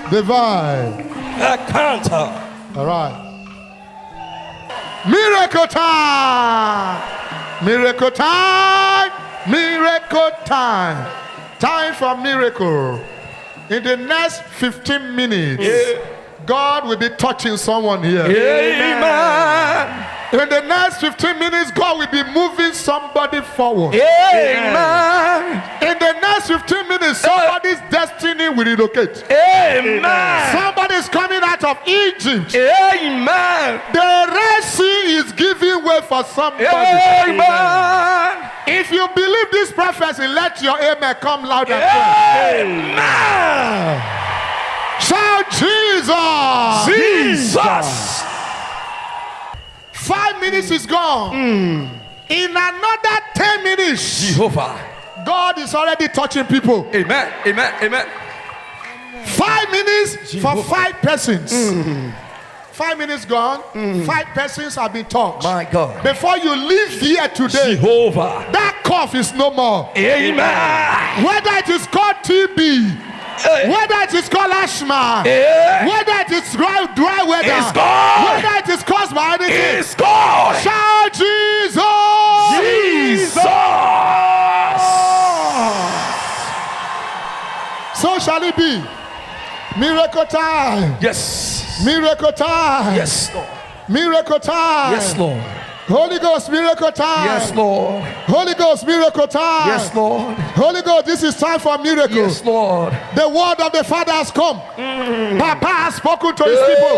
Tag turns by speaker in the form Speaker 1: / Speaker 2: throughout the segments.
Speaker 1: Divine. All right. Miracle time. Miracle time. Miracle time. Time for miracle. In the next 15 minutes, God will be touching someone here.
Speaker 2: Amen.
Speaker 1: In the next 15 minutes, God will be moving somebody forward.
Speaker 2: Amen.
Speaker 1: In the next 15 minutes, somebody's destiny will relocate.
Speaker 2: Amen.
Speaker 1: Somebody's coming out of Egypt.
Speaker 2: Amen.
Speaker 1: The Red Sea is giving way for somebody.
Speaker 2: Amen.
Speaker 1: If you believe this prophecy, let your amen come loud and
Speaker 2: Amen.
Speaker 1: shout Jesus.
Speaker 2: Jesus.
Speaker 1: 5 minutes is gone. In another 10 minutes,
Speaker 2: Jehovah.
Speaker 1: God is already touching people.
Speaker 2: Amen. Amen. Amen.
Speaker 1: 5 minutes for 5 persons. 5 minutes gone. 5 persons have been touched.
Speaker 2: My God.
Speaker 1: Before you leave here today,
Speaker 2: Jehovah.
Speaker 1: that cough is no more.
Speaker 2: Amen.
Speaker 1: Whether it is called TB, whether it is called asthma, whether it is dry weather,
Speaker 2: It's gone.
Speaker 1: whether it is caused by anything,
Speaker 2: It's God.
Speaker 1: shout Jesus.
Speaker 2: Jesus.
Speaker 1: So shall it be. Miracle time.
Speaker 2: Yes.
Speaker 1: Miracle time.
Speaker 2: Yes, Lord.
Speaker 1: Miracle time.
Speaker 2: Yes, Lord.
Speaker 1: Holy Ghost, miracle time.
Speaker 2: Yes, Lord.
Speaker 1: Holy Ghost, miracle time.
Speaker 2: Yes, Lord.
Speaker 1: Holy Ghost, this is time for miracles.
Speaker 2: Yes, Lord.
Speaker 1: The word of the Father has come. Papa has spoken to his people.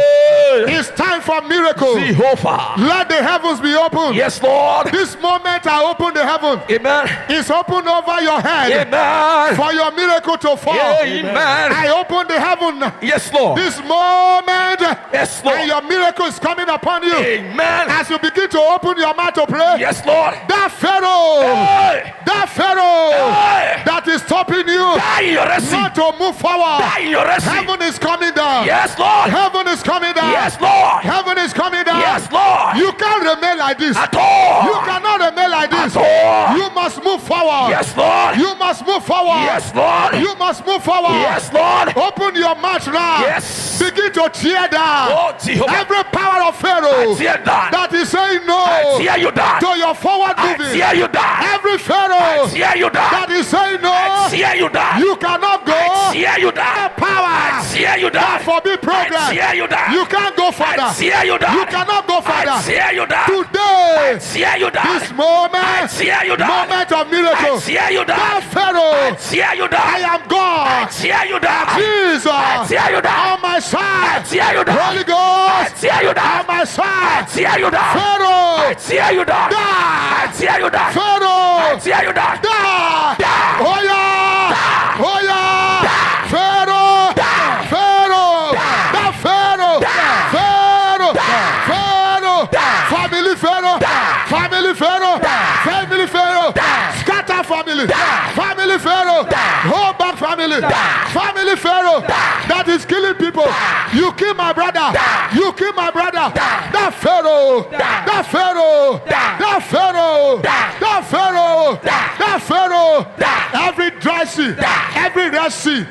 Speaker 1: It's time for miracles.
Speaker 2: Jehovah.
Speaker 1: Let the heavens be open.
Speaker 2: Yes, Lord.
Speaker 1: This moment I open the heaven.
Speaker 2: Amen.
Speaker 1: It's open over your head
Speaker 2: Amen.
Speaker 1: for your miracle to fall.
Speaker 2: Amen.
Speaker 1: I open the heaven.
Speaker 2: Yes, Lord.
Speaker 1: This moment,
Speaker 2: Yes,
Speaker 1: and
Speaker 2: Lord.
Speaker 1: your miracle is coming upon you.
Speaker 2: Amen.
Speaker 1: As you begin to open your mouth to pray,
Speaker 2: Yes, Lord.
Speaker 1: that Pharaoh,
Speaker 2: Hey.
Speaker 1: that Pharaoh
Speaker 2: Hey.
Speaker 1: that is stopping you
Speaker 2: Die in your rest.
Speaker 1: not to move forward.
Speaker 2: Die in your rest.
Speaker 1: Heaven is coming down.
Speaker 2: Yes, Lord.
Speaker 1: Heaven is coming down.
Speaker 2: Yes, Lord.
Speaker 1: Heaven is coming down.
Speaker 2: Yes, Lord.
Speaker 1: You can't remain like this.
Speaker 2: At all.
Speaker 1: You cannot remain like this.
Speaker 2: At all.
Speaker 1: You must move forward.
Speaker 2: Yes, Lord.
Speaker 1: You must move forward.
Speaker 2: Yes, Lord.
Speaker 1: You must move forward.
Speaker 2: Yes, Lord.
Speaker 1: Open your mouth now.
Speaker 2: Yes.
Speaker 1: Begin to tear down
Speaker 2: Oh, Jehovah.
Speaker 1: every power of Pharaoh
Speaker 2: Tear down.
Speaker 1: that is saying no
Speaker 2: Tear you down.
Speaker 1: to your forward moving.
Speaker 2: Tear you down.
Speaker 1: Every Pharaoh
Speaker 2: Tear you down.
Speaker 1: that is saying no,
Speaker 2: Tear you down.
Speaker 1: you cannot go.
Speaker 2: Tear you down.
Speaker 1: Power
Speaker 2: Tear you down.
Speaker 1: that forbid progress.
Speaker 2: Tear you down.
Speaker 1: You can't go further.
Speaker 2: Tear you down.
Speaker 1: You cannot go further.
Speaker 2: Tear you down.
Speaker 1: Today,
Speaker 2: Tear you down.
Speaker 1: this moment,
Speaker 2: Tear you down.
Speaker 1: moment of miracle.
Speaker 2: Tear you
Speaker 1: That
Speaker 2: down.
Speaker 1: Pharaoh,
Speaker 2: Tear you
Speaker 1: I
Speaker 2: down.
Speaker 1: am God.
Speaker 2: Tear you down.
Speaker 1: Jesus,
Speaker 2: Tear you down.
Speaker 1: on my side.
Speaker 2: Tear you down.
Speaker 1: Holy Ghost,
Speaker 2: Tear you
Speaker 1: on
Speaker 2: down.
Speaker 1: my side.
Speaker 2: Tear you down.
Speaker 1: Pharaoh,
Speaker 2: Tear you down.
Speaker 1: die.
Speaker 2: Tear you down.
Speaker 1: Pharaoh,
Speaker 2: Tear you down.
Speaker 1: die.
Speaker 2: Die.
Speaker 1: Oh yeah. Oh yeah. Pharaoh, Pharaoh, that Pharaoh, Pharaoh, Pharaoh, family Pharaoh, family Pharaoh, family Pharaoh, scatter family, family Pharaoh, hold back family, family Pharaoh that is killing people. You kill my brother, you kill my brother. That Pharaoh, that Pharaoh, that Pharaoh, that Pharaoh, that Pharaoh, every dry sea, every red sea,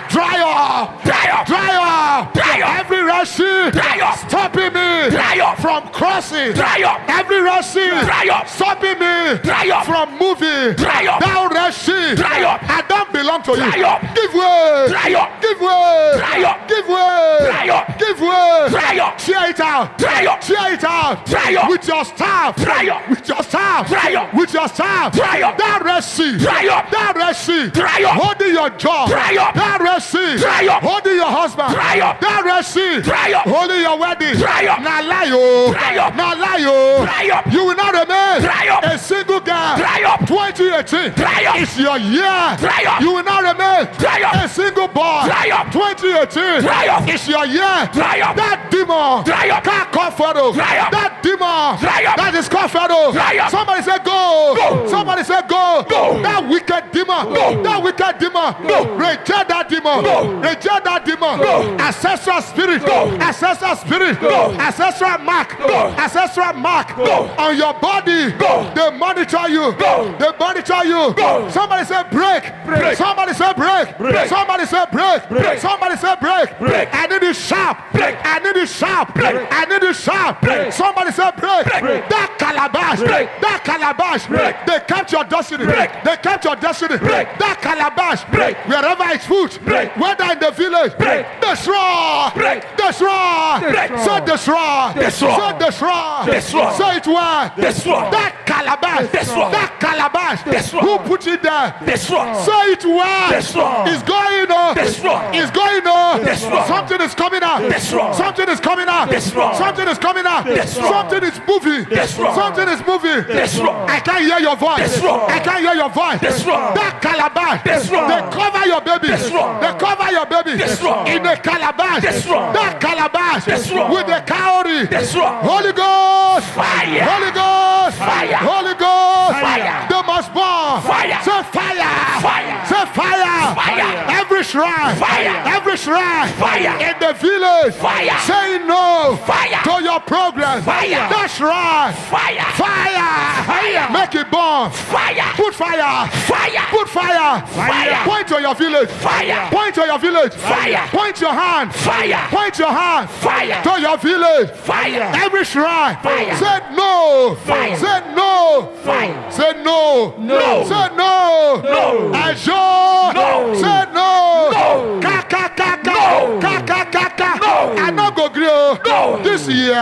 Speaker 1: dry up,
Speaker 2: Dry up.
Speaker 1: dry up,
Speaker 2: Dry up.
Speaker 1: every red sea,
Speaker 2: Dry up.
Speaker 1: stopping me
Speaker 2: Dry up.
Speaker 1: from crossing,
Speaker 2: Dry up.
Speaker 1: every red sea,
Speaker 2: Dry up.
Speaker 1: stopping me
Speaker 2: Dry up.
Speaker 1: from moving,
Speaker 2: Dry up.
Speaker 1: down red sea,
Speaker 2: Dry up.
Speaker 1: I don't belong to you.
Speaker 2: Dry up.
Speaker 1: Give way,
Speaker 2: Dry up.
Speaker 1: give way,
Speaker 2: Dry up.
Speaker 1: give way,
Speaker 2: Dry up.
Speaker 1: give way,
Speaker 2: Dry up.
Speaker 1: tear it out,
Speaker 2: Dry up.
Speaker 1: tear it out,
Speaker 2: Dry up.
Speaker 1: with your staff,
Speaker 2: Dry up.
Speaker 1: with your staff,
Speaker 2: Dry up.
Speaker 1: with your staff,
Speaker 2: Dry up.
Speaker 1: that red sea,
Speaker 2: Dry up.
Speaker 1: that red sea,
Speaker 2: Dry up.
Speaker 1: holding your jaw,
Speaker 2: Dry up.
Speaker 1: that red sea,
Speaker 2: Dry up.
Speaker 1: holding your husband,
Speaker 2: Dry up.
Speaker 1: that red sea,
Speaker 2: Dry up.
Speaker 1: holding your wedding,
Speaker 2: Dry up.
Speaker 1: now lie oh,
Speaker 2: Dry up.
Speaker 1: now lie oh,
Speaker 2: Dry up.
Speaker 1: you will not remain
Speaker 2: Dry up.
Speaker 1: a single girl.
Speaker 2: Dry up.
Speaker 1: 2018
Speaker 2: Dry up.
Speaker 1: is your year.
Speaker 2: Dry up.
Speaker 1: You will not remain
Speaker 2: Dry up.
Speaker 1: a single boy.
Speaker 2: Dry up.
Speaker 1: 2018
Speaker 2: Dry up.
Speaker 1: is your year.
Speaker 2: Dry up.
Speaker 1: That demon
Speaker 2: Dry up.
Speaker 1: can't call Pharaoh.
Speaker 2: Dry up.
Speaker 1: That demon
Speaker 2: Dry up.
Speaker 1: that is called Pharaoh.
Speaker 2: Dry up.
Speaker 1: Somebody say go.
Speaker 2: Go.
Speaker 1: Somebody say go.
Speaker 2: Go.
Speaker 1: That wicked demon.
Speaker 2: Go.
Speaker 1: That wicked demon.
Speaker 2: Go.
Speaker 1: Reject that demon.
Speaker 2: Go.
Speaker 1: Reject that demon.
Speaker 2: Go.
Speaker 1: Ancestral spirit.
Speaker 2: Go.
Speaker 1: Ancestral spirit.
Speaker 2: Go.
Speaker 1: Ancestral mark.
Speaker 2: Go.
Speaker 1: Ancestral mark
Speaker 2: Go.
Speaker 1: on your body.
Speaker 2: Go.
Speaker 1: They monitor you.
Speaker 2: Go.
Speaker 1: They monitor you.
Speaker 2: Go.
Speaker 1: Somebody say break.
Speaker 2: break.
Speaker 1: Somebody say break.
Speaker 2: Break.
Speaker 1: Somebody say break.
Speaker 2: Break.
Speaker 1: Somebody say break.
Speaker 2: Break.
Speaker 1: I need it sharp.
Speaker 2: Break.
Speaker 1: I need it sharp.
Speaker 2: Break.
Speaker 1: I need it sharp.
Speaker 2: Break.
Speaker 1: Somebody say break.
Speaker 2: Break.
Speaker 1: That calabash.
Speaker 2: Break.
Speaker 1: That calabash.
Speaker 2: Break.
Speaker 1: They kept your destiny.
Speaker 2: Break.
Speaker 1: They kept your destiny.
Speaker 2: Break.
Speaker 1: That calabash.
Speaker 2: Break.
Speaker 1: Wherever it's put.
Speaker 2: Break.
Speaker 1: Whether in the village.
Speaker 2: Break.
Speaker 1: Destroy.
Speaker 2: Break.
Speaker 1: Destroy.
Speaker 2: Break.
Speaker 1: Say destroy.
Speaker 2: Destroy.
Speaker 1: Say destroy.
Speaker 2: Destroy.
Speaker 1: Say it where?
Speaker 2: Destroy.
Speaker 1: That calabash.
Speaker 2: Destroy.
Speaker 1: That calabash.
Speaker 2: Destroy.
Speaker 1: Who put it there?
Speaker 2: Destroy.
Speaker 1: Say it where?
Speaker 2: Destroy.
Speaker 1: It's going on.
Speaker 2: Destroy.
Speaker 1: It's going on.
Speaker 2: Destroy.
Speaker 1: Something is coming out.
Speaker 2: Destroy.
Speaker 1: Something is coming out.
Speaker 2: Destroy.
Speaker 1: Something is coming out.
Speaker 2: Destroy.
Speaker 1: Something is moving.
Speaker 2: Destroy.
Speaker 1: Something is moving.
Speaker 2: Destroy.
Speaker 1: I can't hear your voice.
Speaker 2: Destroy.
Speaker 1: I can't hear your voice.
Speaker 2: Destroy.
Speaker 1: That calabash.
Speaker 2: Destroy.
Speaker 1: They cover your baby.
Speaker 2: Destroy.
Speaker 1: They cover your baby.
Speaker 2: Destroy.
Speaker 1: In the calabash.
Speaker 2: Destroy.
Speaker 1: That calabash.
Speaker 2: Destroy.
Speaker 1: With the cowrie.
Speaker 2: Destroy.
Speaker 1: Holy Ghost.
Speaker 2: Fire.
Speaker 1: Holy Ghost.
Speaker 2: Fire.
Speaker 1: Holy Ghost.
Speaker 2: Fire.
Speaker 1: They must burn.
Speaker 2: Fire.
Speaker 1: Say fire.
Speaker 2: Fire.
Speaker 1: Say fire.
Speaker 2: Fire.
Speaker 1: Every shrine.
Speaker 2: Fire.
Speaker 1: Every shrine.
Speaker 2: Fire.
Speaker 1: In the village.
Speaker 2: Fire.
Speaker 1: Say no.
Speaker 2: Fire.
Speaker 1: To your progress.
Speaker 2: Fire.
Speaker 1: That shrine.
Speaker 2: Fire.
Speaker 1: Fire.
Speaker 2: Fire.
Speaker 1: Make it burn.
Speaker 2: Fire.
Speaker 1: Put fire.
Speaker 2: Fire.
Speaker 1: Put fire.
Speaker 2: Fire.
Speaker 1: Point to your village.
Speaker 2: Fire.
Speaker 1: Point to your village.
Speaker 2: Fire.
Speaker 1: Point your hand.
Speaker 2: Fire.
Speaker 1: Point your hand.
Speaker 2: Fire.
Speaker 1: To your village.
Speaker 2: Fire.
Speaker 1: Every shrine.
Speaker 2: Fire.
Speaker 1: Say no.
Speaker 2: Fire.
Speaker 1: Say no.
Speaker 2: Fire.
Speaker 1: Say no.
Speaker 2: No.
Speaker 1: Say no.
Speaker 2: No.
Speaker 1: Ajo.
Speaker 2: No.
Speaker 1: Say no.
Speaker 2: No.
Speaker 1: Ka ka ka ka.
Speaker 2: No.
Speaker 1: Ka ka ka ka.
Speaker 2: No.
Speaker 1: I no go gree. Oh.
Speaker 2: No.
Speaker 1: This year.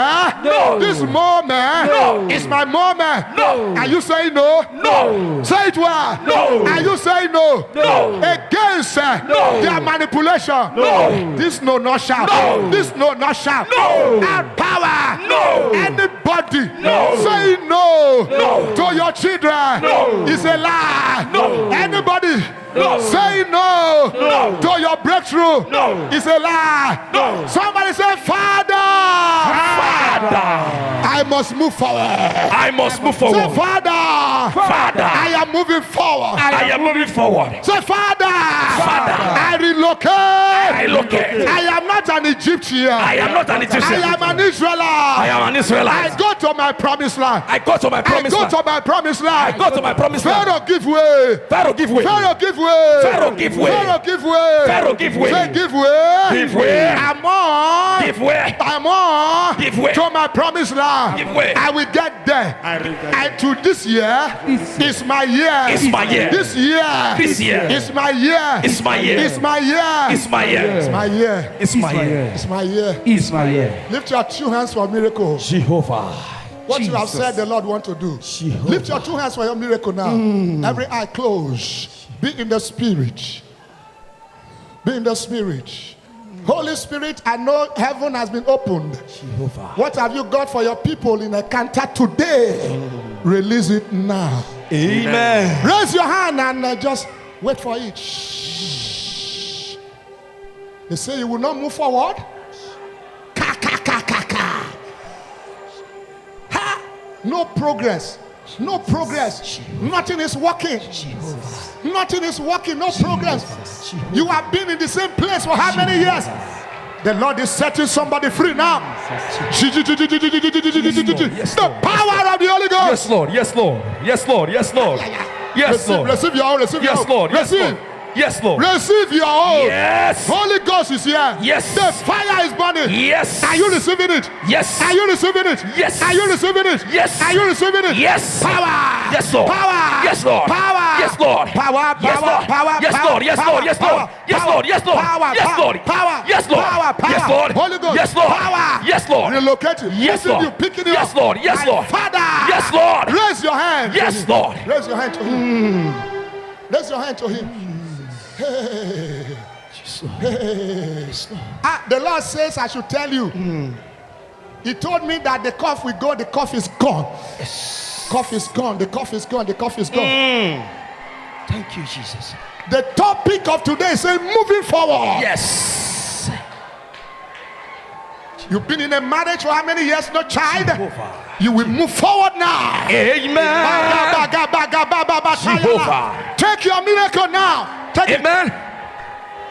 Speaker 2: No.
Speaker 1: This moment.
Speaker 2: No.
Speaker 1: It's my moment.
Speaker 2: No.
Speaker 1: Are you saying no?
Speaker 2: No.
Speaker 1: Say it well.
Speaker 2: No.
Speaker 1: Are you saying no?
Speaker 2: No.
Speaker 1: Against
Speaker 2: No.
Speaker 1: their manipulation.
Speaker 2: No.
Speaker 1: This no not shout.
Speaker 2: No.
Speaker 1: This no not shout.
Speaker 2: No.
Speaker 1: And power.
Speaker 2: No.
Speaker 1: Anybody
Speaker 2: No.
Speaker 1: say no,
Speaker 2: No.
Speaker 1: to your children.
Speaker 2: No.
Speaker 1: It's a lie.
Speaker 2: No.
Speaker 1: Anybody
Speaker 2: No.
Speaker 1: say no,
Speaker 2: No.
Speaker 1: to your breakthrough.
Speaker 2: No.
Speaker 1: It's a lie.
Speaker 2: No.
Speaker 1: Somebody say Father.
Speaker 2: Father.
Speaker 1: I must move forward.
Speaker 2: I must move
Speaker 1: Say
Speaker 2: forward.
Speaker 1: Father.
Speaker 2: Father.
Speaker 1: I am moving forward.
Speaker 2: I am moving forward.
Speaker 1: Say, Father,
Speaker 2: Father.
Speaker 1: I relocate.
Speaker 2: I locate.
Speaker 1: I am not an Egyptian.
Speaker 2: I am not an Egyptian.
Speaker 1: I am an Israelite.
Speaker 2: I am an
Speaker 1: I
Speaker 2: Israelite.
Speaker 1: go to my promised land.
Speaker 2: I go to my
Speaker 1: I
Speaker 2: promised
Speaker 1: go
Speaker 2: land.
Speaker 1: to my promised land.
Speaker 2: I go to my promised land.
Speaker 1: Pharaoh give way.
Speaker 2: Pharaoh give way.
Speaker 1: Pharaoh give way.
Speaker 2: Pharaoh give way.
Speaker 1: Pharaoh give way.
Speaker 2: Pharaoh give way.
Speaker 1: Say give way.
Speaker 2: Give way.
Speaker 1: I'm on.
Speaker 2: Give way.
Speaker 1: I'm on.
Speaker 2: Give way.
Speaker 1: To my promised land.
Speaker 2: Give way.
Speaker 1: I will get there. And to this year is my year.
Speaker 2: It's my year.
Speaker 1: This year.
Speaker 2: This year.
Speaker 1: It's my year.
Speaker 2: It's my year.
Speaker 1: It's my year.
Speaker 2: It's my year.
Speaker 1: It's my year.
Speaker 2: It's my year.
Speaker 1: It's my year.
Speaker 3: It's my year.
Speaker 1: Lift your two hands for a miracle.
Speaker 3: Jehovah.
Speaker 1: What you have
Speaker 3: Jesus.
Speaker 1: said the Lord want to do.
Speaker 3: Jehovah.
Speaker 1: Lift your two hands for your miracle now. Every eye closed. Be in the spirit. Be in the spirit. Holy Spirit, I know heaven has been opened.
Speaker 3: Jehovah.
Speaker 1: What have you got for your people in a canter today? Release it now.
Speaker 3: Amen.
Speaker 1: Raise your hand and just wait for it. Shh. They say you will not move forward. Ka ka ka ka ka. Ha! No progress. No progress. Nothing is working. Nothing is working. No progress. You have been in the same place for how many years? The Lord is setting somebody free now. The power of the Holy Ghost.
Speaker 3: Yes, Lord. Yes, Lord. Yes, Lord. Yes, Lord. Yes, Lord.
Speaker 1: Receive your own. Receive your
Speaker 3: Yes,
Speaker 1: own.
Speaker 3: Lord. Yes,
Speaker 1: Receive.
Speaker 3: Lord. Yes, Lord.
Speaker 1: Receive your own.
Speaker 2: Yes.
Speaker 1: Holy Ghost is here.
Speaker 2: Yes.
Speaker 1: The fire is burning.
Speaker 2: Yes.
Speaker 1: Are you receiving it?
Speaker 2: Yes.
Speaker 1: Are you receiving it?
Speaker 2: Yes.
Speaker 1: Are you receiving it?
Speaker 2: Yes.
Speaker 1: Are you receiving it?
Speaker 2: Yes.
Speaker 1: Power.
Speaker 2: Yes, Lord.
Speaker 1: Power.
Speaker 2: Yes, Lord.
Speaker 1: Power.
Speaker 2: Yes, Lord.
Speaker 1: Power.
Speaker 2: Yes,
Speaker 1: Power.
Speaker 2: Lord.
Speaker 1: Power.
Speaker 2: Yes,
Speaker 1: Power.
Speaker 2: Lord. Yes,
Speaker 1: Power.
Speaker 2: Lord. Yes, Lord.
Speaker 1: Power.
Speaker 2: Yes, Lord. Yes, Lord.
Speaker 1: Power.
Speaker 2: Yes, Lord.
Speaker 1: Power.
Speaker 2: Yes, Lord.
Speaker 1: Power. Power.
Speaker 2: Yes, Lord.
Speaker 1: Holy Ghost.
Speaker 2: Yes, Lord.
Speaker 1: Power.
Speaker 2: Yes, Lord.
Speaker 1: Relocating.
Speaker 2: Yes,
Speaker 1: Lifting
Speaker 2: Lord.
Speaker 1: you, picking you
Speaker 2: Yes,
Speaker 1: up.
Speaker 2: Lord. Yes,
Speaker 1: My
Speaker 2: Lord.
Speaker 1: Father.
Speaker 2: Yes, Lord.
Speaker 1: Raise your hand. to
Speaker 2: Yes,
Speaker 1: him.
Speaker 2: Lord.
Speaker 1: Raise your hand to him. Raise your hand to him. Hey. Hey. The Lord says I should tell you. He told me that the cough will go, the cough is gone. Yes. Cough is gone, the cough is gone, the cough is gone.
Speaker 3: Thank you, Jesus.
Speaker 1: The topic of today is saying moving forward.
Speaker 2: Yes.
Speaker 1: You've been in a marriage for how many years? No child.
Speaker 3: Jehovah.
Speaker 1: You will move forward now.
Speaker 2: Amen. Jehovah.
Speaker 1: Take your miracle now. Take it.
Speaker 2: Amen.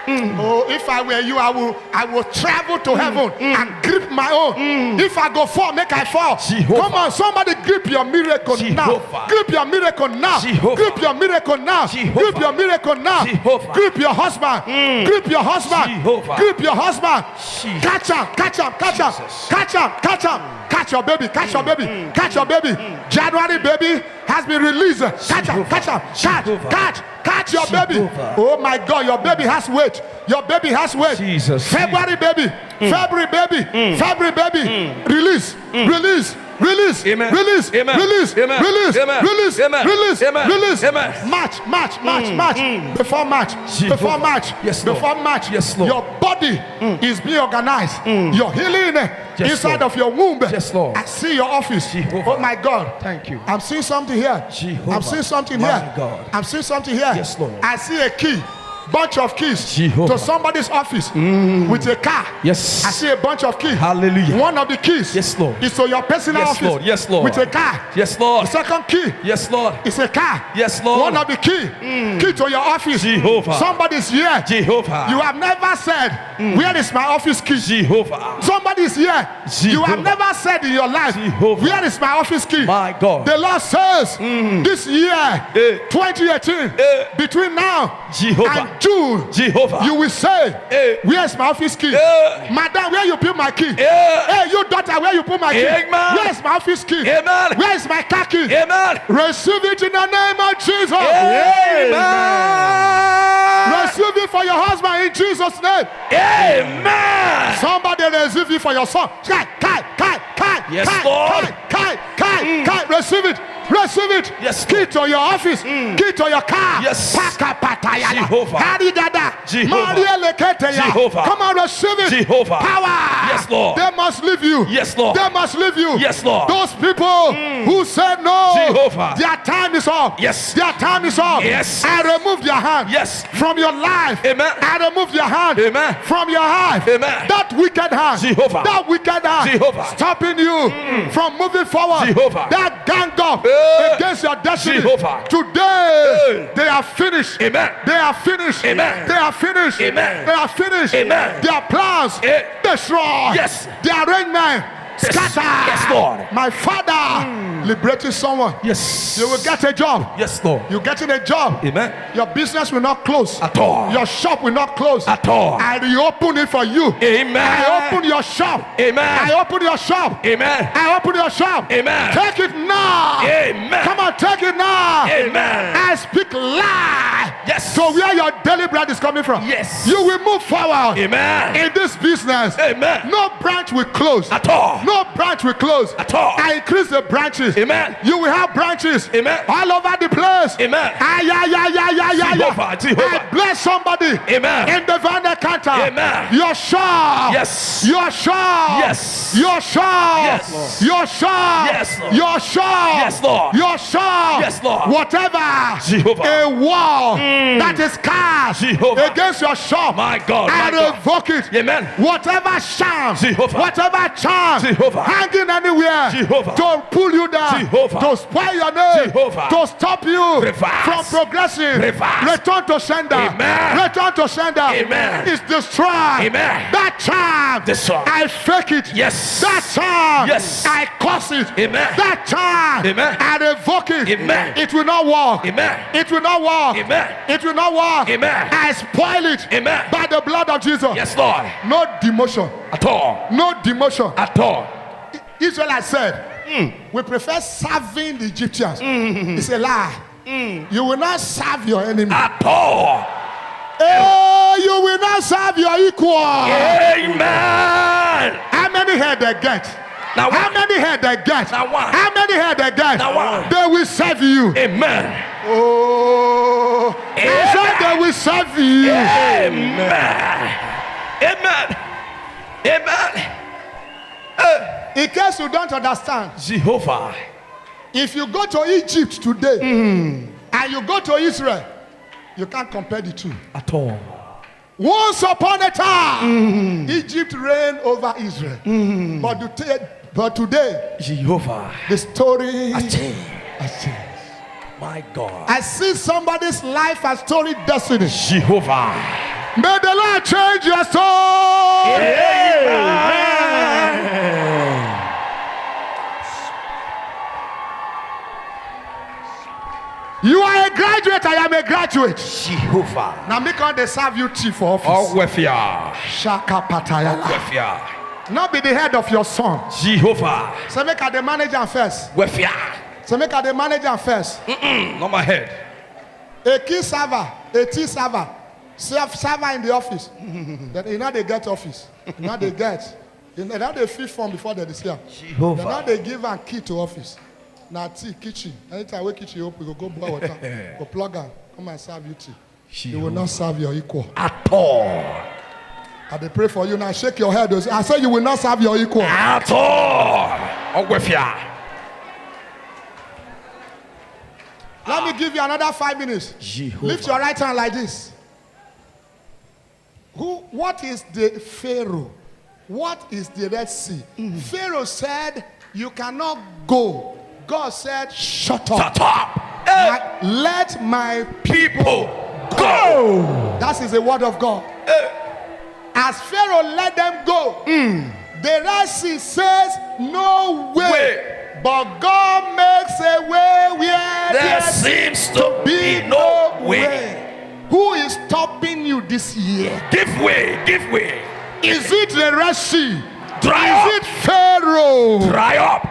Speaker 1: Oh, if I were you, I will travel to heaven and grip my own. If I go fall, make I fall.
Speaker 3: Jehovah.
Speaker 1: Come on, somebody grip your miracle now.
Speaker 3: Jehovah.
Speaker 1: Grip your miracle now.
Speaker 3: Jehovah.
Speaker 1: Grip your miracle now.
Speaker 3: Jehovah.
Speaker 1: Grip your miracle now.
Speaker 3: Jehovah.
Speaker 1: Grip your husband. Grip your husband.
Speaker 3: Jehovah.
Speaker 1: Grip your husband.
Speaker 3: Jesus.
Speaker 1: Catch him. Catch him. Catch him.
Speaker 3: Jesus.
Speaker 1: Catch him. Catch him. Catch your baby. Catch your baby. Catch your baby. January baby has been released. Catch him. Catch him.
Speaker 3: Jehovah.
Speaker 1: Catch your baby.
Speaker 3: Jehovah.
Speaker 1: Oh my God, your baby has weight. Your baby has weight.
Speaker 3: Jesus.
Speaker 1: February baby. February baby. February baby. Release. Release. Release.
Speaker 3: Amen.
Speaker 1: Release.
Speaker 3: Amen.
Speaker 1: Release.
Speaker 3: Amen.
Speaker 1: Release.
Speaker 3: Amen.
Speaker 1: Release.
Speaker 3: Amen.
Speaker 1: Release.
Speaker 3: Amen.
Speaker 1: Release.
Speaker 3: Amen.
Speaker 1: Match. Before match.
Speaker 3: Jehovah.
Speaker 1: Before match.
Speaker 3: Yes, Lord.
Speaker 1: Before match.
Speaker 3: Yes, Lord.
Speaker 1: Your body is being organized. Your healing
Speaker 3: Yes,
Speaker 1: inside
Speaker 3: Lord.
Speaker 1: of your womb.
Speaker 3: Yes, Lord.
Speaker 1: I see your office.
Speaker 3: Jehovah.
Speaker 1: Oh my God.
Speaker 3: Thank you.
Speaker 1: I'm seeing something here.
Speaker 3: Jehovah.
Speaker 1: I'm seeing something
Speaker 3: My
Speaker 1: here.
Speaker 3: God.
Speaker 1: I'm seeing something here.
Speaker 3: Yes, Lord.
Speaker 1: I see a key. Bunch of keys
Speaker 3: Jehovah.
Speaker 1: to somebody's office with a car.
Speaker 3: Yes.
Speaker 1: I see a bunch of keys.
Speaker 3: Hallelujah.
Speaker 1: One of the keys
Speaker 3: Yes, Lord.
Speaker 1: is to your personal
Speaker 3: Yes,
Speaker 1: office
Speaker 3: Lord. Yes, Lord.
Speaker 1: with a car.
Speaker 3: Yes, Lord.
Speaker 1: The second key
Speaker 3: Yes, Lord.
Speaker 1: is a car.
Speaker 3: Yes, Lord.
Speaker 1: One of the key to your office.
Speaker 3: Jehovah.
Speaker 1: Somebody's here.
Speaker 3: Jehovah.
Speaker 1: You have never said, where is my office key?
Speaker 3: Jehovah.
Speaker 1: Somebody's here. You have
Speaker 3: Jehovah.
Speaker 1: never said in your life,
Speaker 3: Jehovah.
Speaker 1: where is my office key?
Speaker 3: My God.
Speaker 1: The Lord says, this year, 2018, between now
Speaker 3: Jehovah.
Speaker 1: and June,
Speaker 3: Jehovah.
Speaker 1: you will say, where's my office key? Madam, where you put my key? Hey, you daughter, where you put my key?
Speaker 3: Amen.
Speaker 1: Where's my office key?
Speaker 3: Amen.
Speaker 1: Where's my car key?
Speaker 3: Amen.
Speaker 1: Receive it in the name of Jesus.
Speaker 3: Amen.
Speaker 1: Receive it for your husband in Jesus' name.
Speaker 3: Amen.
Speaker 1: Somebody receive it for your son. Kai.
Speaker 3: Yes, Lord.
Speaker 1: Kai. Receive it. Receive it.
Speaker 3: Yes,
Speaker 1: Key
Speaker 3: Lord.
Speaker 1: to your office. Key to your car.
Speaker 3: Yes.
Speaker 1: Pakapatayala.
Speaker 3: Jehovah.
Speaker 1: Haridada.
Speaker 3: Jehovah.
Speaker 1: Maria Leketeya.
Speaker 3: Jehovah.
Speaker 1: Come on, receive it.
Speaker 3: Jehovah.
Speaker 1: Power.
Speaker 3: Yes, Lord.
Speaker 1: They must leave you.
Speaker 3: Yes, Lord.
Speaker 1: They must leave you.
Speaker 3: Yes, Lord.
Speaker 1: Those people who said no.
Speaker 3: Jehovah.
Speaker 1: Their time is up.
Speaker 3: Yes.
Speaker 1: Their time is up.
Speaker 3: Yes.
Speaker 1: I remove their hand.
Speaker 3: Yes.
Speaker 1: From your life.
Speaker 3: Amen.
Speaker 1: I remove their hand.
Speaker 3: Amen.
Speaker 1: From your heart.
Speaker 3: Amen.
Speaker 1: That wicked hand.
Speaker 3: Jehovah.
Speaker 1: That wicked hand.
Speaker 3: Jehovah.
Speaker 1: Stopping you from moving forward.
Speaker 3: Jehovah.
Speaker 1: That gang up against your destiny.
Speaker 3: Jehovah.
Speaker 1: Today they are finished.
Speaker 3: Amen.
Speaker 1: They are finished.
Speaker 3: Amen.
Speaker 1: They are finished.
Speaker 3: Amen.
Speaker 1: They are finished.
Speaker 3: Amen.
Speaker 1: Their plans destroy.
Speaker 3: Yes.
Speaker 1: Their arrangement scatter.
Speaker 3: Yes, Lord.
Speaker 1: My Father liberating someone.
Speaker 3: Yes.
Speaker 1: You will get a job.
Speaker 3: Yes, Lord.
Speaker 1: You getting a job.
Speaker 3: Amen.
Speaker 1: Your business will not close.
Speaker 3: At all.
Speaker 1: Your shop will not close.
Speaker 3: At all.
Speaker 1: I reopen it for you.
Speaker 3: Amen.
Speaker 1: I open your shop.
Speaker 3: Amen.
Speaker 1: I open your shop.
Speaker 3: Amen.
Speaker 1: I open your shop.
Speaker 3: Amen.
Speaker 1: Take it now.
Speaker 3: Amen.
Speaker 1: Come on, take it now.
Speaker 3: Amen.
Speaker 1: I speak life.
Speaker 3: Yes.
Speaker 1: So where your daily bread is coming from.
Speaker 3: Yes.
Speaker 1: You will move forward.
Speaker 3: Amen.
Speaker 1: In this business.
Speaker 3: Amen.
Speaker 1: No branch will close.
Speaker 3: At all.
Speaker 1: No branch will close.
Speaker 3: At all.
Speaker 1: I increase the branches.
Speaker 3: Amen.
Speaker 1: You will have branches.
Speaker 3: Amen.
Speaker 1: All over the place.
Speaker 3: Amen.
Speaker 1: Jehovah.
Speaker 3: Jehovah.
Speaker 1: I bless somebody.
Speaker 3: Amen.
Speaker 1: In the van counter.
Speaker 3: Amen.
Speaker 1: Your shop.
Speaker 3: Yes.
Speaker 1: Your shop.
Speaker 3: Yes.
Speaker 1: Your shop.
Speaker 3: Yes, Lord.
Speaker 1: Your shop.
Speaker 3: Yes, Lord.
Speaker 1: Your shop.
Speaker 3: Yes, Lord.
Speaker 1: Your shop.
Speaker 3: Yes, Lord.
Speaker 1: Whatever.
Speaker 3: Jehovah.
Speaker 1: A wall that is cast
Speaker 3: Jehovah.
Speaker 1: against your shop.
Speaker 3: My God.
Speaker 1: I
Speaker 3: My God.
Speaker 1: revoke it.
Speaker 3: Amen.
Speaker 1: Whatever charm.
Speaker 3: Jehovah.
Speaker 1: Whatever charm.
Speaker 3: Jehovah.
Speaker 1: Hanging anywhere.
Speaker 3: Jehovah.
Speaker 1: To pull you down.
Speaker 3: Jehovah.
Speaker 1: To spoil your name.
Speaker 3: Jehovah.
Speaker 1: To stop you
Speaker 3: Reverse.
Speaker 1: from progressing.
Speaker 3: Reverse.
Speaker 1: Return to sender.
Speaker 3: Amen.
Speaker 1: Return to sender.
Speaker 3: Amen.
Speaker 1: It's destroyed.
Speaker 3: Amen.
Speaker 1: That charm.
Speaker 3: Destroyed.
Speaker 1: I fake it.
Speaker 3: Yes.
Speaker 1: That charm.
Speaker 3: Yes.
Speaker 1: I curse it.
Speaker 3: Amen.
Speaker 1: That charm.
Speaker 3: Amen.
Speaker 1: I revoke it.
Speaker 3: Amen.
Speaker 1: It will not work.
Speaker 3: Amen.
Speaker 1: It will not work.
Speaker 3: Amen.
Speaker 1: It will not work.
Speaker 3: Amen.
Speaker 1: I spoil it.
Speaker 3: Amen.
Speaker 1: By the blood of Jesus.
Speaker 3: Yes, Lord.
Speaker 1: No demotion.
Speaker 3: At all.
Speaker 1: No demotion.
Speaker 3: At all.
Speaker 1: Israel has said, we prefer serving the Egyptians. It's a lie. You will not serve your enemy.
Speaker 3: At all.
Speaker 1: Oh, you will not serve your equal.
Speaker 3: Amen.
Speaker 1: How many head they get?
Speaker 3: Now
Speaker 1: How
Speaker 3: one.
Speaker 1: many head they get?
Speaker 3: Now one.
Speaker 1: How many head they get?
Speaker 3: Now one.
Speaker 1: They will serve you.
Speaker 3: Amen.
Speaker 1: Oh, I said they will serve you.
Speaker 3: Amen. Amen. Amen.
Speaker 1: In case you don't understand,
Speaker 3: Jehovah.
Speaker 1: if you go to Egypt today and you go to Israel, you can't compare the two.
Speaker 3: At all.
Speaker 1: Once upon a time, Egypt reigned over Israel. But today,
Speaker 3: Jehovah.
Speaker 1: the story
Speaker 3: Has changed.
Speaker 1: has changed.
Speaker 3: My God.
Speaker 1: I see somebody's life and story destiny
Speaker 3: Jehovah.
Speaker 1: May the Lord change your story. You are a graduate, I am a graduate.
Speaker 2: Jehovah.
Speaker 1: Now make on they serve you tea for office.
Speaker 3: Oh, wefia.
Speaker 1: Shaka patayala.
Speaker 3: Wefia.
Speaker 1: Not be the head of your son.
Speaker 3: Jehovah.
Speaker 1: So make her the manager first.
Speaker 3: Wefia.
Speaker 1: So make her the manager first.
Speaker 3: Not my head.
Speaker 1: A key server, a tea server, server in the office. Then you know they get office. You know they get. You know they fill form before they is here.
Speaker 2: Jehovah.
Speaker 1: Then now they give a key to office. Now tea, kitchen. Anytime we kitchen open, you go boil water. Go plug in. Come and serve you tea. You will not serve your equal.
Speaker 2: At all.
Speaker 1: I dey pray for you now. Shake your head. I say you will not serve your equal.
Speaker 3: At all. Oh, wefia.
Speaker 1: Let me give you another 5 minutes.
Speaker 2: Jehovah.
Speaker 1: Lift your right hand like this. What is the Pharaoh? What is the Red Sea? Pharaoh said, you cannot go. God said, shut up.
Speaker 3: Shut up.
Speaker 1: Let my
Speaker 3: People go.
Speaker 1: That is the word of God. As Pharaoh let them go, the Red Sea says, no way. But God makes a way where
Speaker 3: There seems to be no way.
Speaker 1: Who is stopping you this year?
Speaker 3: Give way. Give way.
Speaker 1: Is it the Red Sea?
Speaker 3: Dry
Speaker 1: Is
Speaker 3: up.
Speaker 1: it Pharaoh?
Speaker 3: Dry up.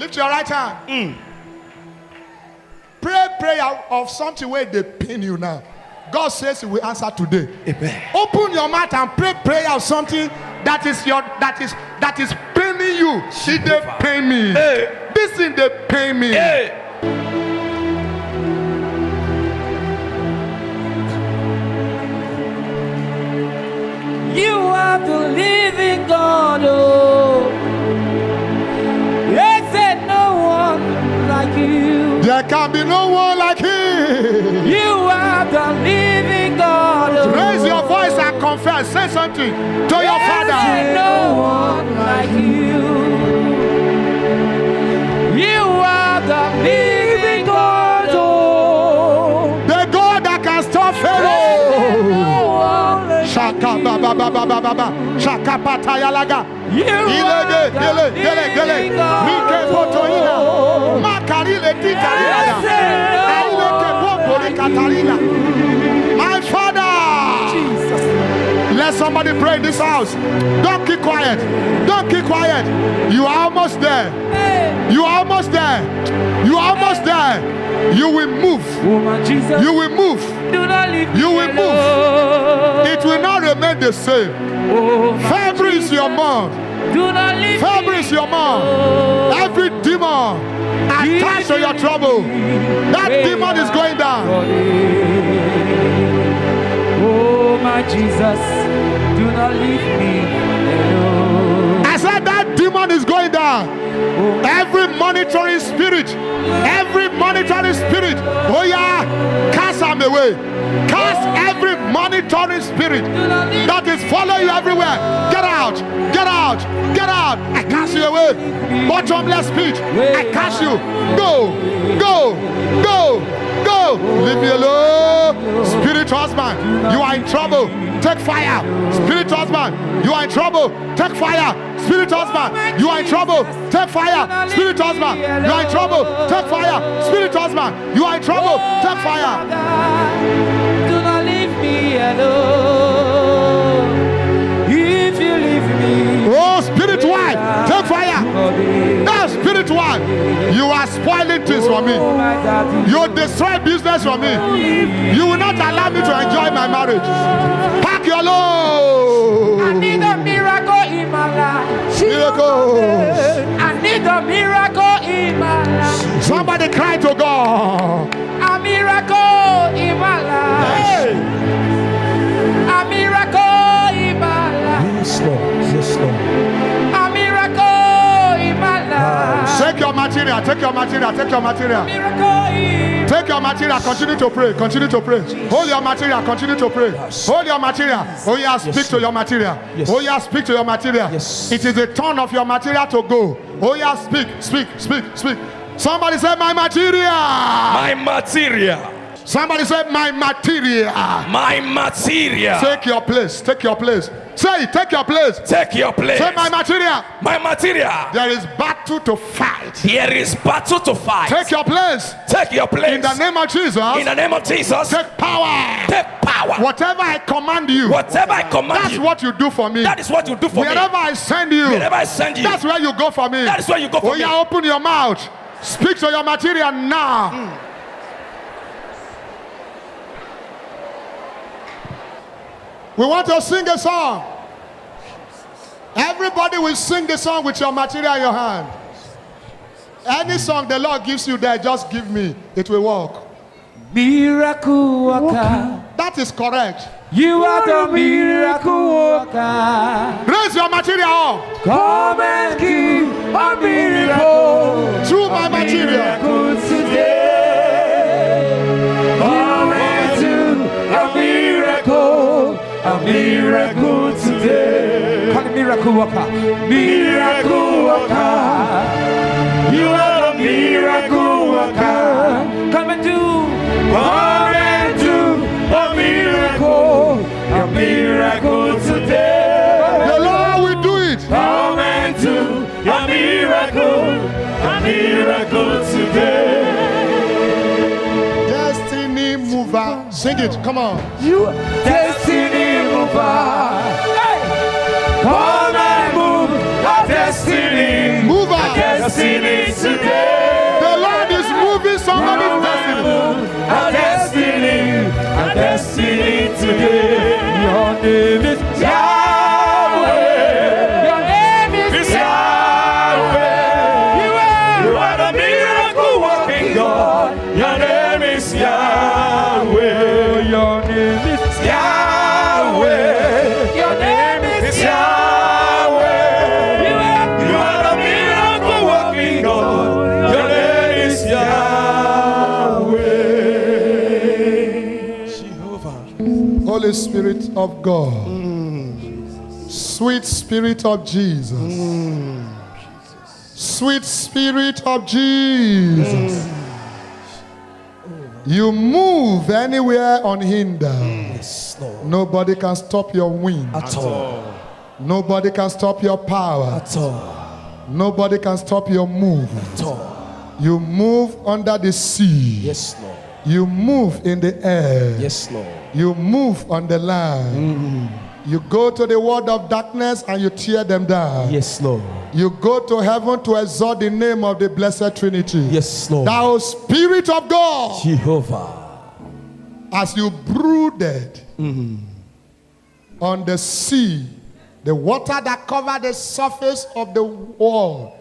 Speaker 1: Lift your right hand. Pray prayer of something where they pain you now. God says he will answer today.
Speaker 2: Amen.
Speaker 1: Open your mouth and pray prayer of something that is paining you. See, they pain me.
Speaker 3: Hey.
Speaker 1: This thing they pain me.
Speaker 3: Hey.
Speaker 4: You are the living God, oh. Yes, and no one like you.
Speaker 1: There can be no one like him.
Speaker 4: You are the living God, oh.
Speaker 1: Raise your voice and confess. Say something to your
Speaker 4: Yes, and
Speaker 1: father.
Speaker 4: no one like you. You are the living God, oh.
Speaker 1: The God that can stop Pharaoh.
Speaker 4: No one like
Speaker 1: Shaka ba ba ba ba ba ba ba. Shaka patayalaga.
Speaker 4: you.
Speaker 1: Ilege gele gele gele. Rike potoina. Makarile tikarila. Aileke popori katarina. My father. Let somebody pray in this house. Don't keep quiet. Don't keep quiet. You are almost there. You are almost there. You are almost there. You will move.
Speaker 4: Oh my Jesus,
Speaker 1: You will move.
Speaker 4: do not leave me
Speaker 1: You will move.
Speaker 4: alone.
Speaker 1: It will not remain the same.
Speaker 4: Oh my
Speaker 1: February is your month.
Speaker 4: do not leave
Speaker 1: February
Speaker 4: me
Speaker 1: is your month.
Speaker 4: alone.
Speaker 1: Every demon attached to your trouble, that demon is going down.
Speaker 4: Oh my Jesus, do not leave me alone.
Speaker 1: I said that demon is going down. Every monitoring spirit, oh yeah, cast them away. Cast every monitoring spirit that is following you everywhere. Get out, get out, get out. I cast you away. Bottomless pit, I cast you. Go, go, go, go. Leave me alone. Spirit husband, you are in trouble. Take fire. Spirit husband, you are in trouble. Take fire. Spirit husband, you are in trouble. Take fire. Spirit husband, you are in trouble. Take fire. Spirit husband, you are in trouble. Take fire.
Speaker 4: Do not leave me alone. If you leave me,
Speaker 1: Oh, spirit wife, take fire. Now, spirit wife, you are spoiling things for me.
Speaker 4: oh my God,
Speaker 1: You destroy business for me. You will not allow me to enjoy my marriage. Pack your
Speaker 4: I
Speaker 1: load.
Speaker 4: need a miracle in my life.
Speaker 1: Miracle.
Speaker 4: I need a miracle in my life.
Speaker 1: Somebody cry to God.
Speaker 4: A miracle in my life. A miracle in my life.
Speaker 2: Yes, Lord. Yes, Lord.
Speaker 4: A miracle in my life.
Speaker 1: Take your material. Take your material. Take your material.
Speaker 4: Miracle in
Speaker 1: Take your material. Continue to pray. Continue to pray. Hold your material. Continue to pray. Hold your material. Oh yeah, speak to your material.
Speaker 2: Yes.
Speaker 1: Oh yeah, speak to your material.
Speaker 2: Yes.
Speaker 1: It is the turn of your material to go. Oh yeah, speak, speak, speak, speak. Somebody say my material.
Speaker 3: My material.
Speaker 1: Somebody say, my material.
Speaker 3: My material.
Speaker 1: Take your place. Take your place. Say it. Take your place.
Speaker 3: Take your place.
Speaker 1: Say, my material.
Speaker 3: My material.
Speaker 1: There is battle to fight.
Speaker 3: There is battle to fight.
Speaker 1: Take your place.
Speaker 3: Take your place.
Speaker 1: In the name of Jesus.
Speaker 3: In the name of Jesus.
Speaker 1: Take power.
Speaker 3: Take power.
Speaker 1: Whatever I command you.
Speaker 3: Whatever I command
Speaker 1: that's
Speaker 3: you.
Speaker 1: what you do for me.
Speaker 3: That is what you do for me.
Speaker 1: Wherever I send you.
Speaker 3: Wherever I send you.
Speaker 1: That's where you go for me.
Speaker 3: That is where you go for me.
Speaker 1: Oh yeah, open your mouth. Speak to your material now. We want to sing a song. Everybody will sing the song with your material in your hand. Any song the Lord gives you there, just give me. It will work.
Speaker 4: Miracle worker.
Speaker 1: That is correct.
Speaker 4: You are the miracle worker.
Speaker 1: Raise your material up.
Speaker 4: Come and give a miracle.
Speaker 1: Through my material.
Speaker 4: Miracle today. Come and do a miracle. A miracle today. Call the miracle worker. Miracle worker. You are the miracle worker. Come and do. Come and do a miracle. A miracle today.
Speaker 1: The Lord will do it.
Speaker 4: Come and do a miracle. A miracle today.
Speaker 1: Destiny mover. Sing it. Come on.
Speaker 4: You destiny mover. Hey. Come and move our destiny.
Speaker 1: Mover.
Speaker 4: Destiny today.
Speaker 1: The Lord is moving somebody's destiny.
Speaker 4: Our destiny today. Your name is Yahweh. Your name is Yahweh. You are the miracle working God. Your name is Yahweh. Your name is Yahweh. Your name is Yahweh. You are the miracle working God. Your name is Yahweh.
Speaker 1: Holy Spirit of God. Sweet Spirit of Jesus. Sweet Spirit of Jesus. You move anywhere unhindered.
Speaker 2: Yes, Lord.
Speaker 1: Nobody can stop your wind.
Speaker 2: At all.
Speaker 1: Nobody can stop your power.
Speaker 2: At all.
Speaker 1: Nobody can stop your move.
Speaker 2: At all.
Speaker 1: You move under the sea.
Speaker 2: Yes, Lord.
Speaker 1: You move in the air.
Speaker 2: Yes, Lord.
Speaker 1: You move on the land. You go to the world of darkness and you tear them down.
Speaker 2: Yes, Lord.
Speaker 1: You go to heaven to exalt the name of the Blessed Trinity.
Speaker 2: Yes, Lord.
Speaker 1: Thou Spirit of God,
Speaker 2: Jehovah.
Speaker 1: as you brooded on the sea, the water that covered the surface of the world,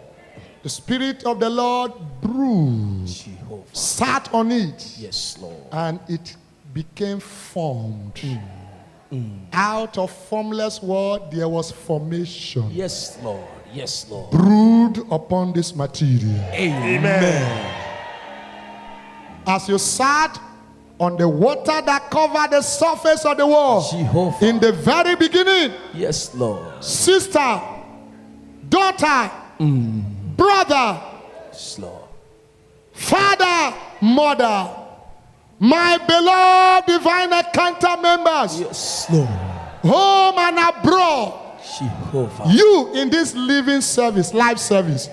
Speaker 1: the Spirit of the Lord brooded,
Speaker 2: Jehovah.
Speaker 1: sat on it,
Speaker 2: Yes, Lord.
Speaker 1: and it became formed. Out of formless world, there was formation.
Speaker 2: Yes, Lord. Yes, Lord.
Speaker 1: Brood upon this material.
Speaker 2: Amen.
Speaker 1: As you sat on the water that covered the surface of the world,
Speaker 2: Jehovah.
Speaker 1: in the very beginning,
Speaker 2: Yes, Lord.
Speaker 1: sister, daughter, brother,
Speaker 2: Yes, Lord.
Speaker 1: father, mother, my beloved divine encounter members,
Speaker 2: Yes, Lord.
Speaker 1: home and abroad,
Speaker 2: Jehovah.
Speaker 1: you in this living service, live service,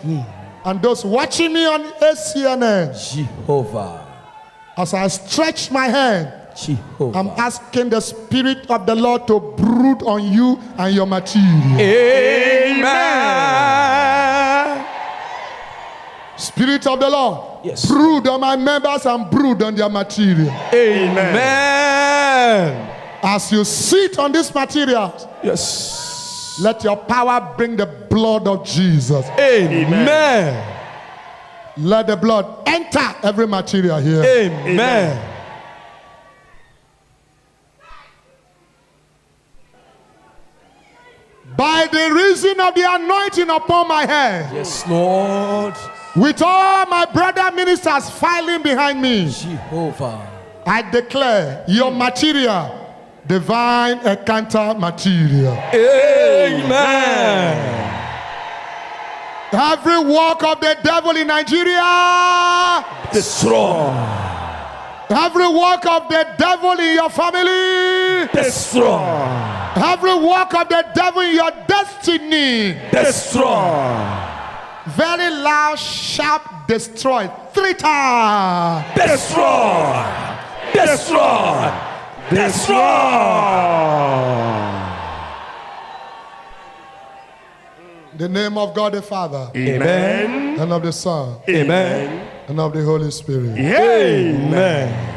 Speaker 1: and those watching me on ACNN,
Speaker 2: Jehovah.
Speaker 1: as I stretch my hand,
Speaker 2: Jehovah.
Speaker 1: I'm asking the Spirit of the Lord to brood on you and your material.
Speaker 2: Amen.
Speaker 1: Spirit of the Lord,
Speaker 2: Yes.
Speaker 1: brood on my members and brood on their material.
Speaker 2: Amen.
Speaker 1: As you sit on this material,
Speaker 2: Yes.
Speaker 1: let your power bring the blood of Jesus.
Speaker 2: Amen.
Speaker 1: Let the blood enter every material here.
Speaker 2: Amen.
Speaker 1: By the reason of the anointing upon my head,
Speaker 2: Yes, Lord.
Speaker 1: with all my brother ministers filing behind me,
Speaker 2: Jehovah.
Speaker 1: I declare your material, divine encounter material.
Speaker 2: Amen.
Speaker 1: Every work of the devil in Nigeria,
Speaker 2: Destroy.
Speaker 1: Every work of the devil in your family.
Speaker 4: Destroy.
Speaker 1: Every work of the devil in your destiny.
Speaker 4: Destroy.
Speaker 1: Very loud, sharp, destroy. 3 times.
Speaker 4: Destroy. Destroy. Destroy.
Speaker 1: In the name of God the Father.
Speaker 4: Amen.
Speaker 1: And of the Son.
Speaker 4: Amen.
Speaker 1: And of the Holy Spirit.
Speaker 4: Amen.